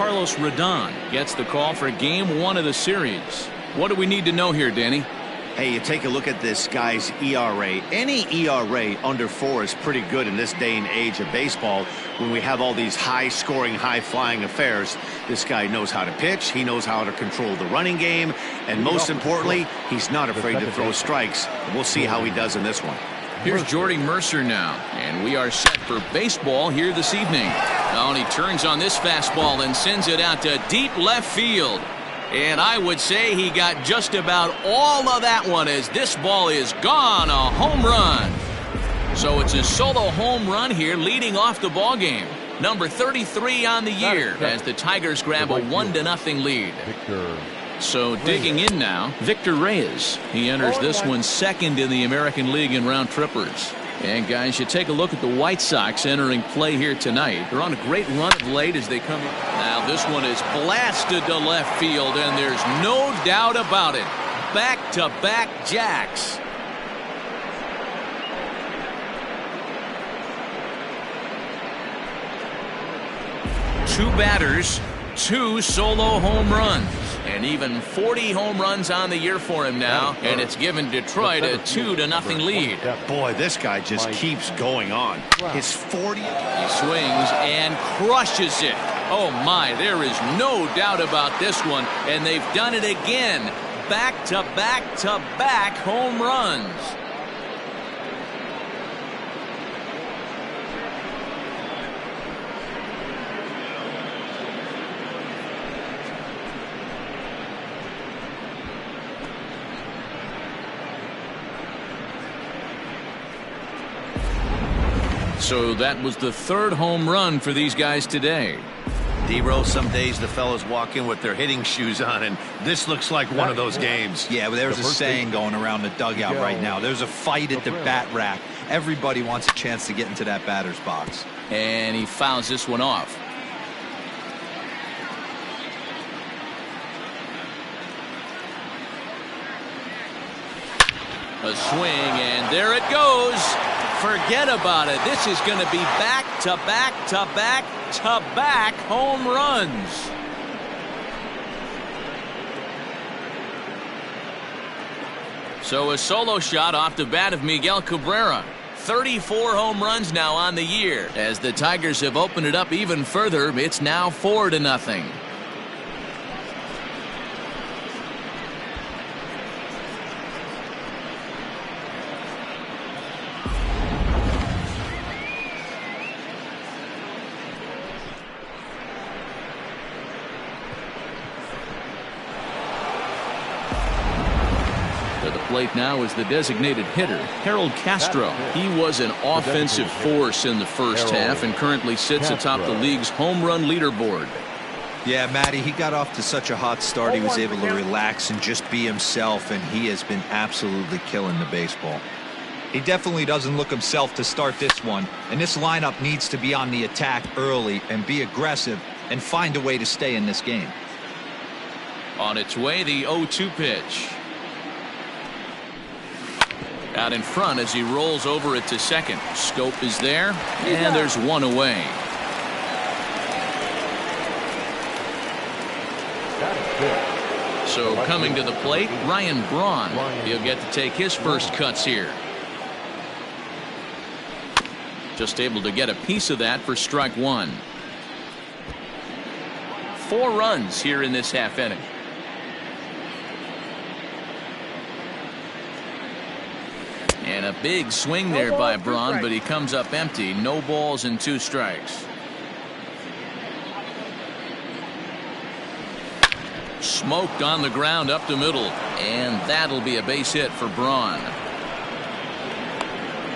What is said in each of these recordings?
Carlos Rodon gets the call for game 1 of the series. What do we need to know here, Danny? Hey, you take a look at this guy's ERA. Any ERA under 4 is pretty good in this day and age of baseball when we have all these high-scoring, high-flying affairs. This guy knows how to pitch. He knows how to control the running game. And most importantly, he's not afraid to throw strikes. We'll see how he does in this one. Here's Jordy Mercer now, and we are set for baseball here this evening. Oh, and he turns on this fastball and sends it out to deep left field. And I would say he got just about all of that one as this ball is gone, a home run. So it's a solo home run here leading off the ball game. Number 33 on the year as the Tigers grab a 1-0 lead. So digging in now, Victor Reyes. He enters this one second in the American League in round trippers. And guys, you take a look at the White Sox entering play here tonight. They're on a great run of late as they come in. Now this one is blasted to left field, and there's no doubt about it. Back-to-back jacks. Two batters, 2 solo home runs. And even 40 home runs on the year for him now, and it's given Detroit a 2-0 lead. Boy, this guy just keeps going on. His 40th. He swings and crushes it. Oh my, there is no doubt about this one, and they've done it again. Back-to-back-to-back home runs. So that was the 3rd home run for these guys today. D-Row, some days the fellas walk in with their hitting shoes on, and this looks like one of those games. Yeah, but there's a saying going around the dugout right now. There's a fight at the bat rack. Everybody wants a chance to get into that batter's box. And he fouls this one off. A swing, and there it goes. Forget about it. This is going to be back-to-back-to-back-to-back home runs. So a solo shot off the bat of Miguel Cabrera. 34 home runs now on the year. As the Tigers have opened it up even further, it's now 4-0. Plate now is the designated hitter, Harold Castro. He was an offensive force in the first half and currently sits atop the league's home run leaderboard. Yeah, Matty, he got off to such a hot start. He was able to relax and just be himself, and he has been absolutely killing the baseball. He definitely doesn't look himself to start this one, and this lineup needs to be on the attack early and be aggressive and find a way to stay in this game. On its way, the 0-2 pitch. Out in front as he rolls over it to second. Scope is there, and there's one away. So coming to the plate, Ryan Braun. He'll get to take his first cuts here. Just able to get a piece of that for strike 1. 4 runs here in this half inning. And a big swing there by Braun, but he comes up empty. No balls and 2 strikes. Smoked on the ground up the middle, and that'll be a base hit for Braun.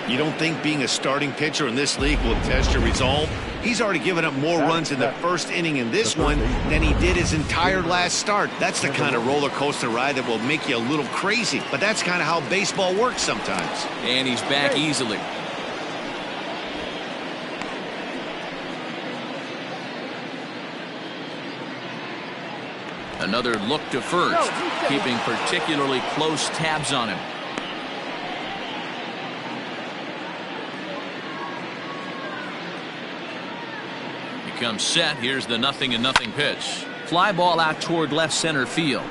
You don't think being a starting pitcher in this league will test your resolve? He's already given up more runs in the first inning in this one than he did his entire last start. That's the kind of roller coaster ride that will make you a little crazy. But that's kind of how baseball works sometimes. And he's back easily. Another look to first, keeping particularly close tabs on him. becomes set. Here's the 0-0 pitch. Fly ball out toward left center field.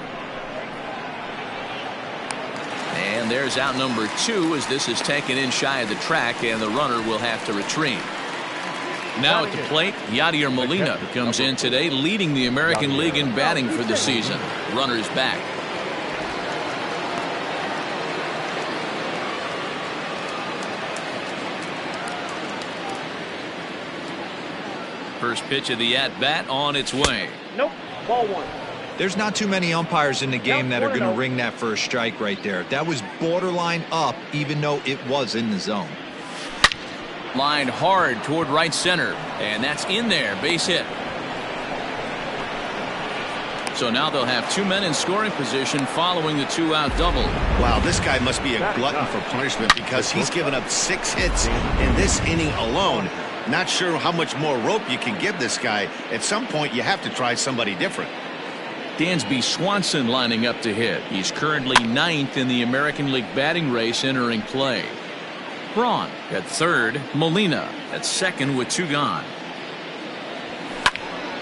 And there's out number 2 as this is taken in shy of the track, and the runner will have to retreat. Now at the plate, Yadier Molina comes in today, leading the American League in batting for the season. Runner's back. First pitch of the at-bat on its way. Nope. Ball 1. There's not too many umpires in the game that are going to ring that first strike right there. That was borderline up, even though it was in the zone. Lined hard toward right center, and that's in there. Base hit. So now they'll have 2 men in scoring position following the 2-out double. Wow, this guy must be a glutton for punishment because he's given up 6 hits in this inning alone. Not sure how much more rope you can give this guy. At some point, you have to try somebody different. Dansby Swanson lining up to hit. He's currently 9th in the American League batting race entering play. Braun at third. Molina at second with 2 gone.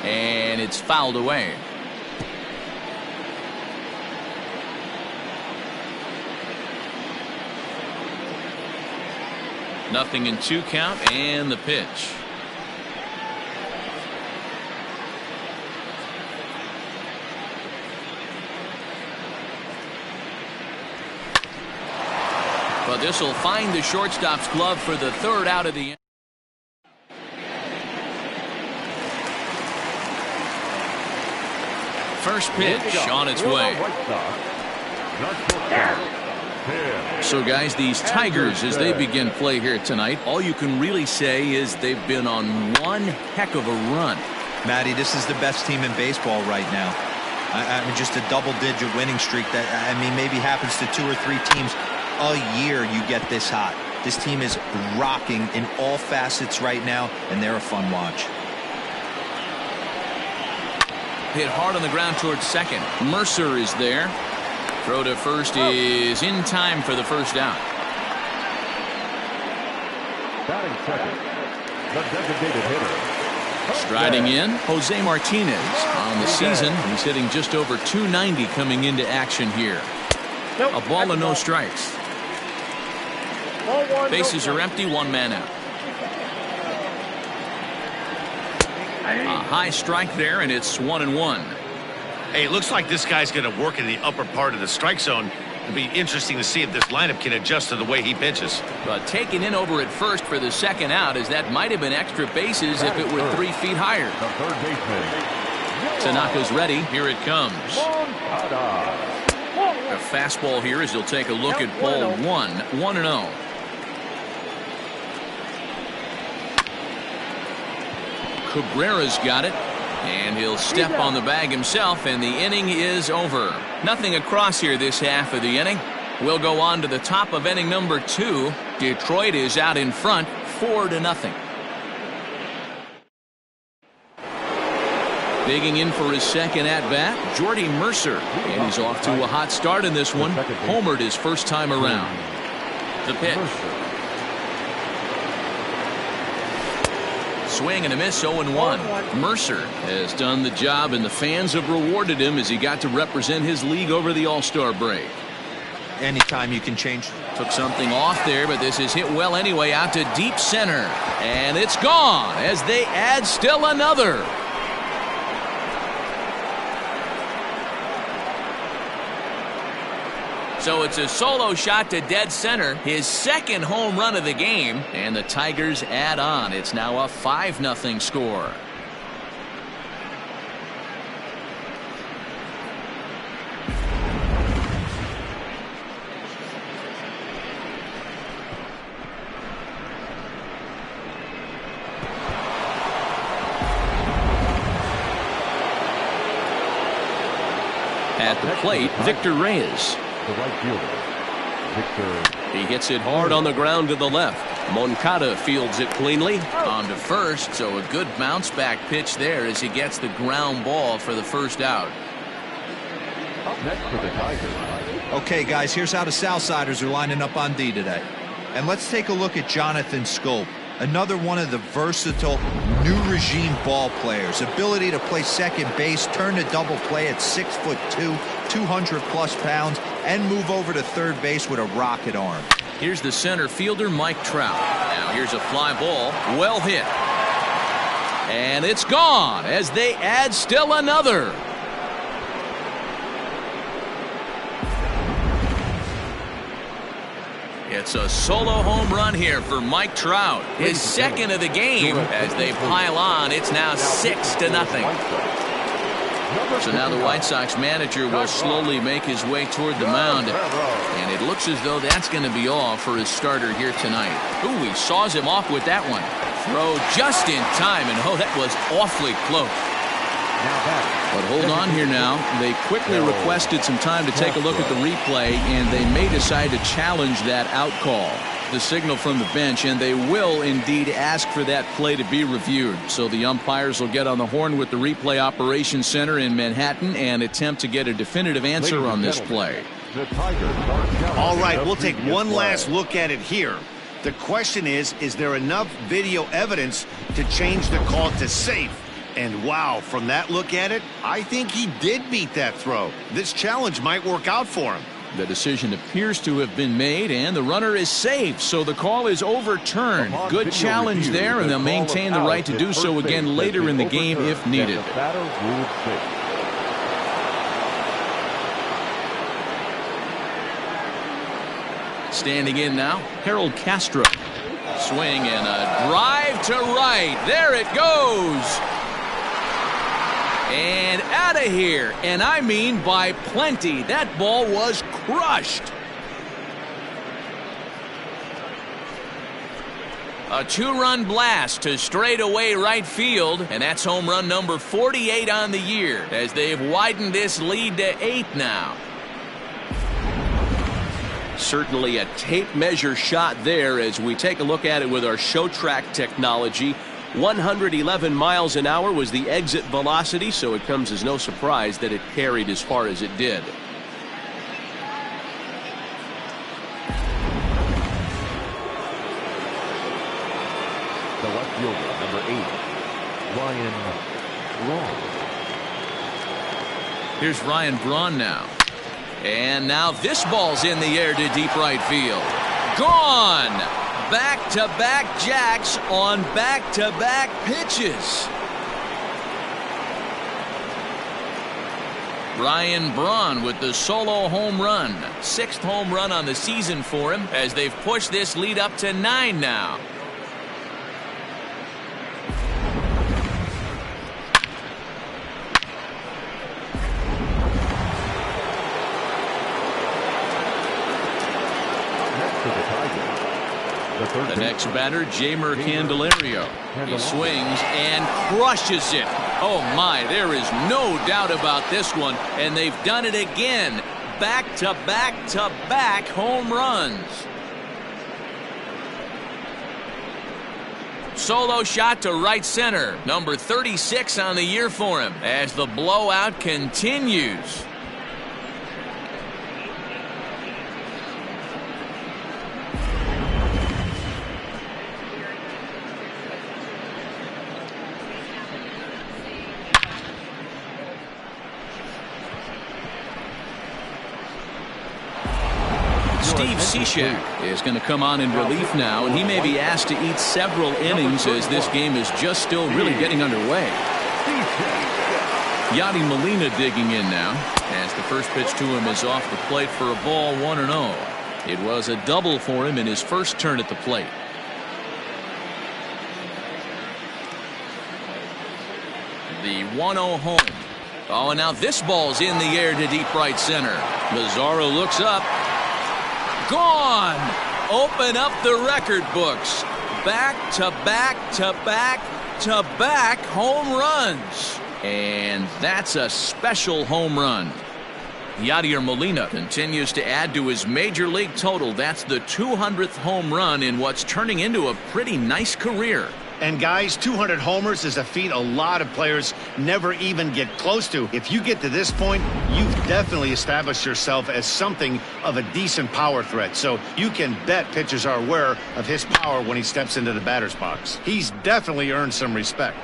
And it's fouled away. Nothing in 2 count, and the pitch. But this will find the shortstop's glove for the 3rd out of the inning. First pitch on its way. So guys, these Tigers, as they begin play here tonight, all you can really say is they've been on one heck of a run. Matty, this is the best team in baseball right now. I mean, just a double-digit winning streak that, I mean, maybe happens to 2 or 3 teams a year. You get this hot. This team is rocking in all facets right now, and they're a fun watch. Hit hard on the ground towards second. Mercer is there. Throw to first is in time for the first out. Batting second, the designated hitter. Striding in, Jose Martinez. On the season, he's hitting just over 290 coming into action here. A ball and no strikes. Bases are empty, 1 man out. A high strike there, and it's 1-1. Hey, it looks like this guy's going to work in the upper part of the strike zone. It'll be interesting to see if this lineup can adjust to the way he pitches. But taken in over at first for the 2nd out, as that might have been extra bases if it were 3 feet higher. The third baseman. Tanaka's ready. Here it comes. A fastball here as he'll take a look at ball 1. 1-0. Cabrera's got it. And he'll step on the bag himself, and the inning is over. Nothing across here this half of the inning. We'll go on to the top of inning number 2. Detroit is out in front, 4-0. Digging in for his 2nd at-bat, Jordy Mercer. And he's off to a hot start in this one. Homered his first time around. The pitch. Swing and a miss, 0-1. Mercer has done the job, and the fans have rewarded him as he got to represent his league over the All-Star break. Anytime you can change. Took something off there, but this is hit well anyway, out to deep center. And it's gone as they add still another. So it's a solo shot to dead center, his 2nd home run of the game, and the Tigers add on. It's now a 5-0 score. At the plate, Victor Reyes. The right fielder, Victor. He hits it hard on the ground to the left. Moncada fields it cleanly. On to first, so a good bounce back pitch there as he gets the ground ball for the 1st out. Up next for the Tigers. Okay, guys, here's how the Southsiders are lining up on D today. And let's take a look at Jonathan Scope. Another one of the versatile new regime ball players. Ability to play second base, turn to double play at 6'2", 200+ pounds, and move over to third base with a rocket arm. Here's the center fielder, Mike Trout. Now here's a fly ball, well hit. And it's gone as they add still another. It's a solo home run here for Mike Trout. His second of the game as they pile on. It's now 6-0. So now the White Sox manager will slowly make his way toward the mound. And it looks as though that's going to be all for his starter here tonight. Ooh, he saws him off with that one. Throw just in time, and oh, that was awfully close. But hold on here now. They quickly requested some time to take a look at the replay, and they may decide to challenge that out call. The signal from the bench, and they will indeed ask for that play to be reviewed. So the umpires will get on the horn with the replay operations center in Manhattan and attempt to get a definitive answer on this play. All right, we'll take one last look at it here. The question is there enough video evidence to change the call to safe? And wow, from that look at it, I think he did beat that throw. This challenge might work out for him. The decision appears to have been made, and the runner is safe, so the call is overturned. Good challenge there, and they'll maintain the right to do so again later in the game if needed. Standing in now, Harold Castro. Swing and a drive to right. There it goes. And out of here, and I mean by plenty. That ball was crushed. A two-run blast to straightaway right field, and that's home run number 48 on the year as they've widened this lead to 8 now. Certainly a tape measure shot there as we take a look at it with our show track technology. 111 miles an hour was the exit velocity, so it comes as no surprise that it carried as far as it did. The left fielder, number 8, Ryan Braun. Here's Ryan Braun now. And now this ball's in the air to deep right field. Gone! Back-to-back jacks on back-to-back pitches. Ryan Braun with the solo home run. 6th home run on the season for him as they've pushed this lead up to 9 now. The next batter, Jeimer Candelario. He swings and crushes it. Oh my, there is no doubt about this one, and they've done it again. Back-to-back-to-back home runs. Solo shot to right center. Number 36 on the year for him as the blowout continues. Steve Cishek is going to come on in relief now, and he may be asked to eat several innings as this game is just still really getting underway. Yadi Molina digging in now as the first pitch to him is off the plate for a ball, 1-0. It was a double for him in his first turn at the plate. The 1-0 home. Oh, and now this ball's in the air to deep right center. Mazzaro looks up. Gone! Open up the record books. Back-to-back-to-back-to-back home runs. And that's a special home run. Yadier Molina continues to add to his major league total. That's the 200th home run in what's turning into a pretty nice career. And guys, 200 homers is a feat a lot of players never even get close to. If you get to this point, you've definitely established yourself as something of a decent power threat. So you can bet pitchers are aware of his power when he steps into the batter's box. He's definitely earned some respect.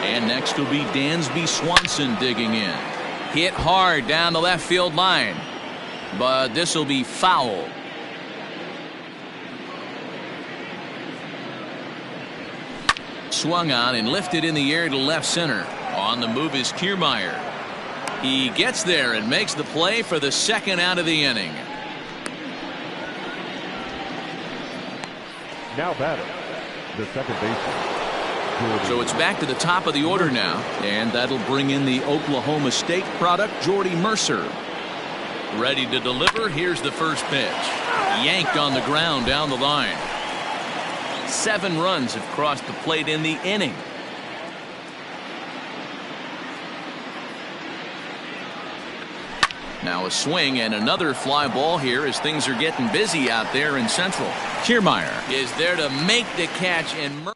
And next will be Dansby Swanson digging in. Hit hard down the left field line. But this will be foul. Swung on and lifted in the air to left center. On the move is Kiermaier. He gets there and makes the play for the second out of the inning. Now batter, the second baseman. So it's back to the top of the order now, and that'll bring in the Oklahoma State product, Jordy Mercer. Ready to deliver. Here's the first pitch. Yanked on the ground down the line. 7 runs have crossed the plate in the inning. Now a swing and another fly ball here as things are getting busy out there in Central. Kiermaier is there to make the catch, and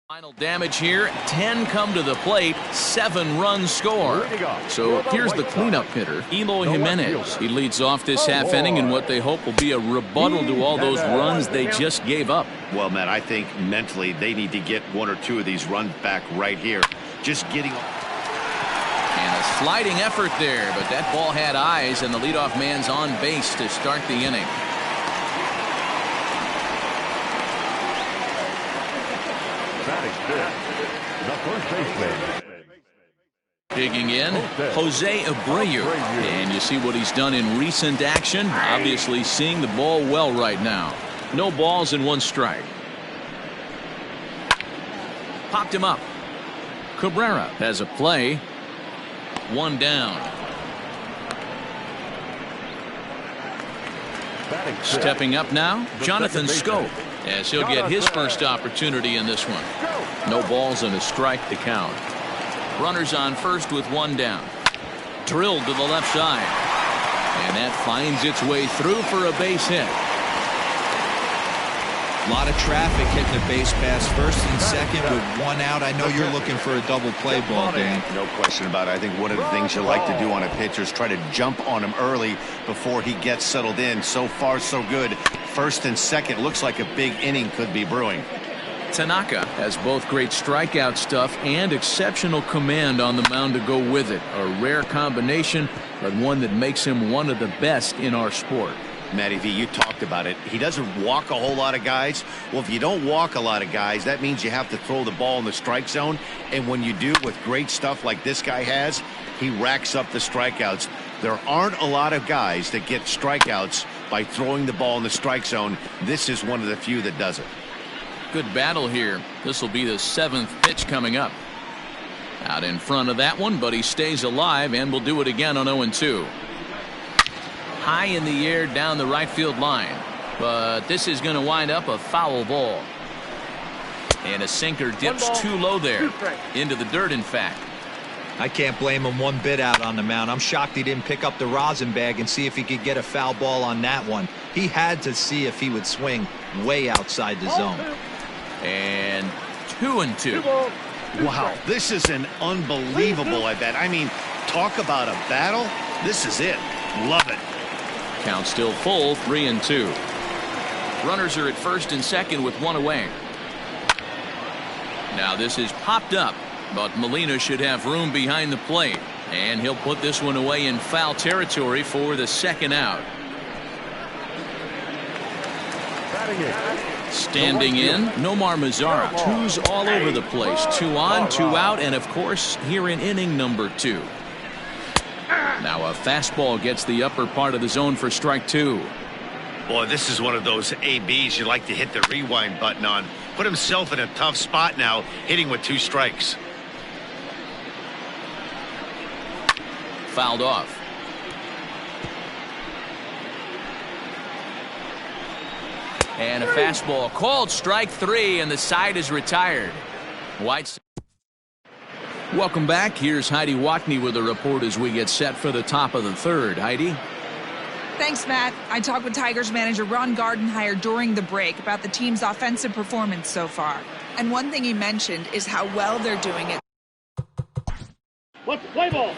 final damage here. 10 come to the plate, 7 runs score. So here's the cleanup hitter, Eloy Jimenez. He leads off this half inning in what they hope will be a rebuttal to all those runs they just gave up. Well, Matt, I think mentally they need to get 1 or 2 of these runs back right here. Just getting... And a sliding effort there, but that ball had eyes, and the leadoff man's on base to start the inning. The first baseman. Digging in, Jose Abreu. And you see what he's done in recent action. Obviously seeing the ball well right now. No balls and 1 strike. Popped him up. Cabrera has a play. 1 down. Stepping up now, Jonathan Scope, as he'll get his first opportunity in this one. No balls and a strike to count. Runners on first with 1 down. Drilled to the left side. And that finds its way through for a base hit. A lot of traffic hitting the base pass first and second with 1 out. I know you're looking for a double play ball, Dan. No question about it. I think one of the things you like to do on a pitcher is try to jump on him early before he gets settled in. So far, so good. First and second, looks like a big inning could be brewing. Tanaka has both great strikeout stuff and exceptional command on the mound to go with it. A rare combination, but one that makes him one of the best in our sport. Matty V, you talked about it. He doesn't walk a whole lot of guys. Well, if you don't walk a lot of guys, that means you have to throw the ball in the strike zone. And when you do, with great stuff like this guy has, he racks up the strikeouts. There aren't a lot of guys that get strikeouts by throwing the ball in the strike zone. This is one of the few that does it. Good battle here. This will be the 7th pitch coming up. Out in front of that one, but he stays alive and will do it again on 0-2. High in the air down the right field line, but this is going to wind up a foul ball. And a sinker dips too low there. Into the dirt, in fact. I can't blame him one bit out on the mound. I'm shocked he didn't pick up the rosin bag and see if he could get a foul ball on that one. He had to see if he would swing way outside the zone. And 2-2. Wow, this is an unbelievable at bat. I mean, talk about a battle. This is it. Love it. Count still full, 3-2. Runners are at first and second with 1 away. Now this is popped up, but Molina should have room behind the plate, and he'll put this one away in foul territory for the second out. Standing in, Nomar Mazara. 2's all over the place. 2 on, 2 out, and of course here in inning number 2. Now a fastball gets the upper part of the zone for strike 2. Boy, this is one of those ABs you like to hit the rewind button on. Put himself in a tough spot now, hitting with 2 strikes. fouled off. And a fastball called strike 3, and the side is retired. White. Welcome back. Here's Heidi Watney with a report as we get set for the top of the third. Heidi? Thanks, Matt. I talked with Tigers manager Ron Gardenhire during the break about the team's offensive performance so far. And one thing he mentioned is how well they're doing it. Let's play ball.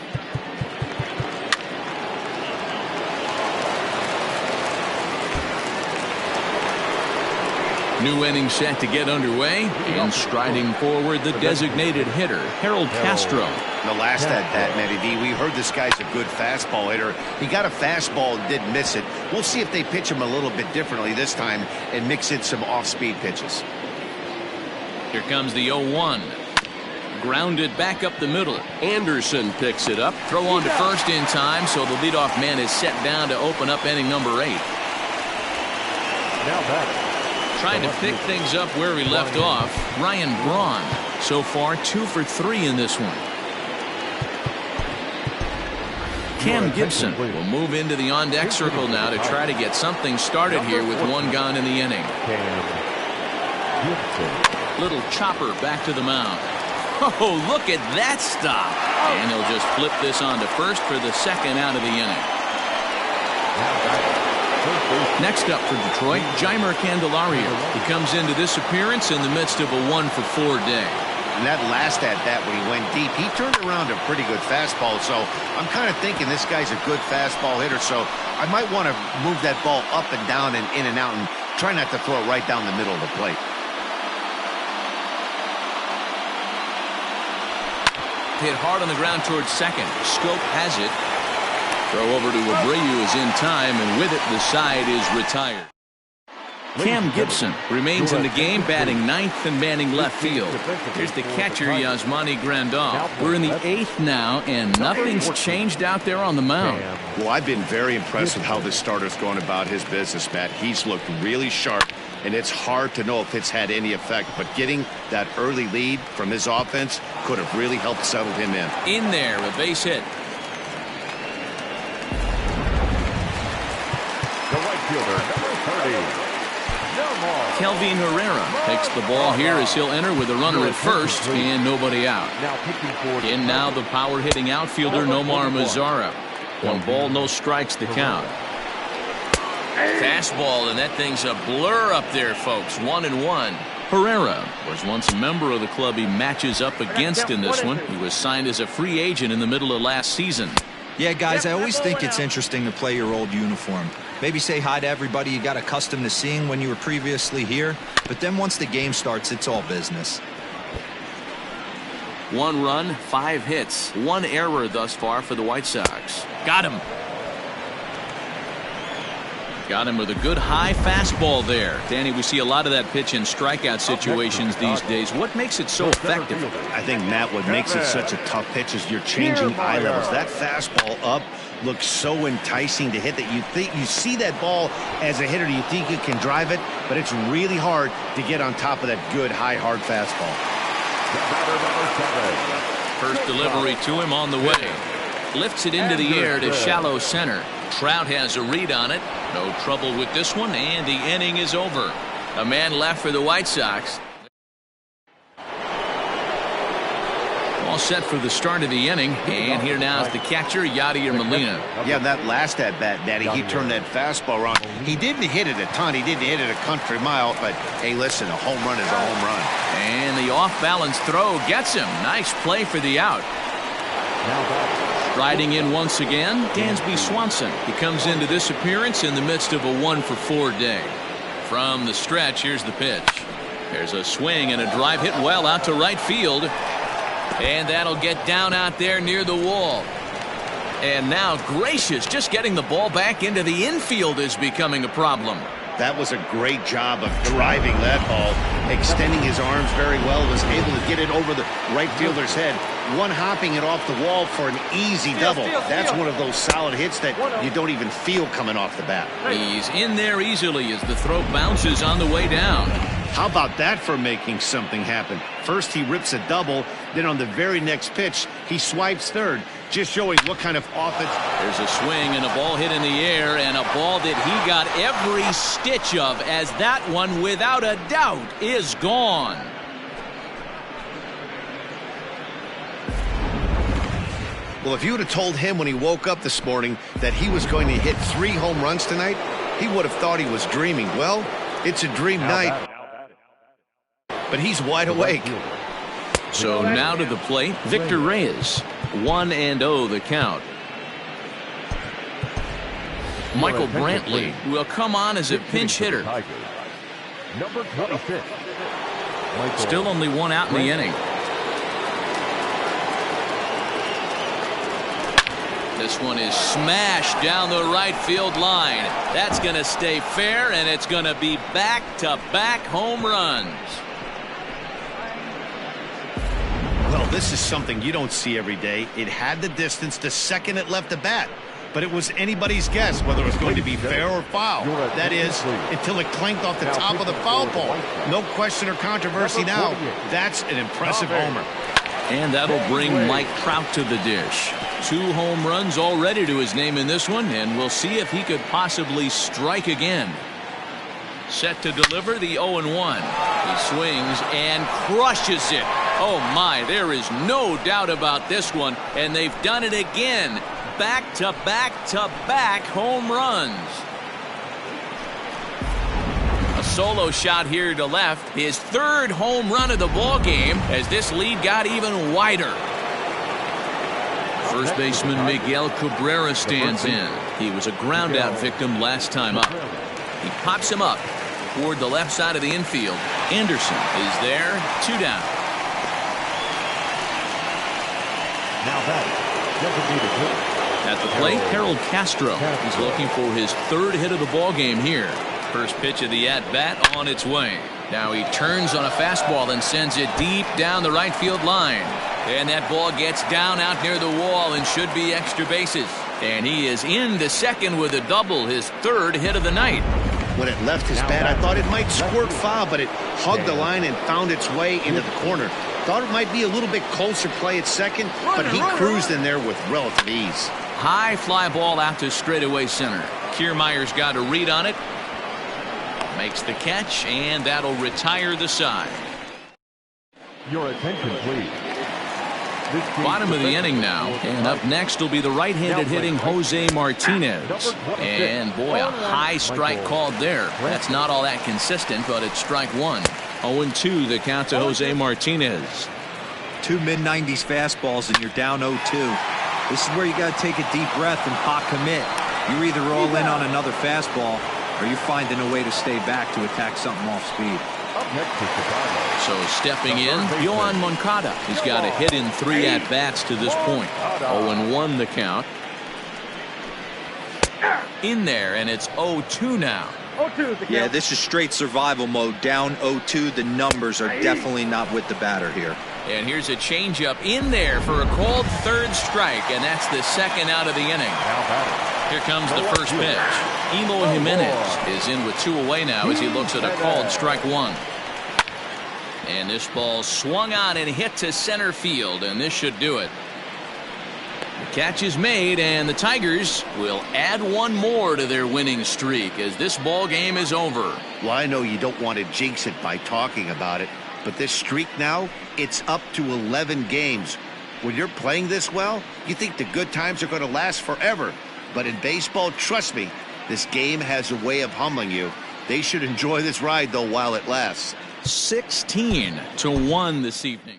New inning set to get underway, and striding forward the designated hitter, Harold Castro. The last at-bat, Matty D, we heard this guy's a good fastball hitter. He got a fastball and didn't miss it. We'll see if they pitch him a little bit differently this time and mix in some off-speed pitches. Here comes the 0-1. Grounded back up the middle. Anderson picks it up. Throw on to first in time, so the leadoff man is set down to open up inning number 8. Now back. Trying to pick things up where we left off, Ryan Braun. So far, 2 for 3 in this one. Cam Gibson will move into the on-deck circle now to try to get something started here with 1 gone in the inning. Little chopper back to the mound. Oh, look at that stop. And he'll just flip this on to first for the second out of the inning. Next up for Detroit, Jeimer Candelario. He comes into this appearance in the midst of a 1 for 4 day. And that last at-bat when he went deep, he turned around a pretty good fastball. So I'm kind of thinking this guy's a good fastball hitter. So I might want to move that ball up and down and in and out and try not to throw it right down the middle of the plate. Hit hard on the ground towards second. Scope has it. Throw over to Abreu is in time, and with it, the side is retired. Cam Gibson remains in the game, batting 9th and manning left field. Here's the catcher, Yasmani Grandal. We're in the 8th now, and nothing's changed out there on the mound. Well, I've been very impressed with how this starter's going about his business, Matt. He's looked really sharp, and it's hard to know if it's had any effect. But getting that early lead from his offense could have really helped settle him in. In there, a base hit. The right fielder, number 30. Kelvin Herrera takes the ball here as he'll enter with a runner at first and nobody out. In now the power-hitting outfielder Nomar Mazara. 1 ball, no strikes to count. Fastball, and that thing's a blur up there, folks. 1-1. Herrera was once a member of the club he matches up against in this one. He was signed as a free agent in the middle of last season. Yeah, guys, I always think it's interesting to play your old uniform. Maybe say hi to everybody you got accustomed to seeing when you were previously here. But then once the game starts, it's all business. 1 run, 5 hits, 1 error thus far for the White Sox. Got him. Got him with a good high fastball there. Danny, we see a lot of that pitch in strikeout situations these days. What makes it so effective? I think, Matt, what makes it such a tough pitch is you're changing eye levels. That fastball up looks so enticing to hit that you think you see that ball as a hitter, you think you can drive it, but it's really hard to get on top of that good high hard fastball. First delivery to him on the way. Lifts it into the air to shallow center. Trout has a read on it. No trouble with this one, and the inning is over. A man left for the White Sox. All set for the start of the inning, and here now is the catcher, Yadier Molina. Yeah, that last at-bat, Daddy, he turned that fastball around. He didn't hit it a ton. He didn't hit it a country mile, but, hey, listen, a home run is a home run. And the off-balance throw gets him. Nice play for the out. Striding in once again, Dansby Swanson. He comes into this appearance in the midst of a 1 for 4 day. From the stretch, here's the pitch. There's a swing and a drive hit well out to right field. And that'll get down out there near the wall. And now, gracious, just getting the ball back into the infield is becoming a problem. That was a great job of driving that ball, extending his arms very well, was able to get it over the right fielder's head, one-hopping it off the wall for an easy double. That's one of those solid hits that you don't even feel coming off the bat. He's in there easily as the throw bounces on the way down. How about that for making something happen? First he rips a double, then on the very next pitch he swipes third, just showing what kind of offense. There's a swing and a ball hit in the air, and a ball that he got every stitch of, as that one without a doubt is gone. Well, if you would have told him when he woke up this morning that he was going to hit 3 home runs tonight, he would have thought he was dreaming. Well, it's a dream night, but he's wide awake. So now to the plate, Victor Reyes. 1-0 the count. Michael Brantley will come on as a pinch hitter. Number 26. Still only 1 out in the inning. This one is smashed down the right field line. That's going to stay fair, and it's going to be back-to-back home runs. Well, this is something you don't see every day. It had the distance the second it left the bat, but it was anybody's guess whether it was going to be fair or foul. That is, until it clanked off the top of the foul pole. No question or controversy now. That's an impressive homer. And that'll bring Mike Trout to the dish. 2 home runs already to his name in this one, and we'll see if he could possibly strike again. Set to deliver the 0-1. He swings and crushes it. Oh my, there is no doubt about this one, and they've done it again. Back-to-back-to-back home runs. A solo shot here to left, his 3rd home run of the ball game, as this lead got even wider. First baseman Miguel Cabrera stands in. He was a ground-out victim last time up. He pops him up toward the left side of the infield. Anderson is there, 2 down. Now At the plate, Harold Castro. He's looking for his 3rd hit of the ball game here. First pitch of the at-bat on its way. Now he turns on a fastball and sends it deep down the right field line. And that ball gets down out near the wall and should be extra bases. And he is in the second with a double, his 3rd hit of the night. When it left his bat, I thought it might squirt foul, but it hugged the line and found its way into the corner. Thought it might be a little bit closer play at second, but he cruised in there with relative ease. High fly ball out to straightaway center. Kiermaier's got a read on it. Makes the catch, and that'll retire the side. Your attention, please. Bottom of the inning now, and up next will be the right-handed hitting Jose Martinez. And boy, a high strike called there. That's not all that consistent, but it's strike 1. 0-2 the count to Jose Martinez. 2 mid-90s fastballs and you're down 0-2. This is where you got to take a deep breath and hot commit. You're either all in on another fastball or you're finding a way to stay back to attack something off speed. So stepping in, Yohan Moncada. He's got a hit in 3 at-bats to this point. 0-1 the count. In there, and it's 0-2 now. Yeah, this is straight survival mode. Down 0-2. The numbers are definitely not with the batter here. And here's a changeup in there for a called 3rd strike, and that's the 2nd out of the inning. Here comes the first pitch. Eloy Jimenez is in with 2 away now as he looks at a called strike 1. And this ball swung on and hit to center field, and this should do it. The catch is made, and the Tigers will add 1 more to their winning streak as this ball game is over. Well, I know you don't want to jinx it by talking about it, but this streak now, it's up to 11 games. When you're playing this well, you think the good times are going to last forever. But in baseball, trust me, this game has a way of humbling you. They should enjoy this ride, though, while it lasts. 16-1 this evening.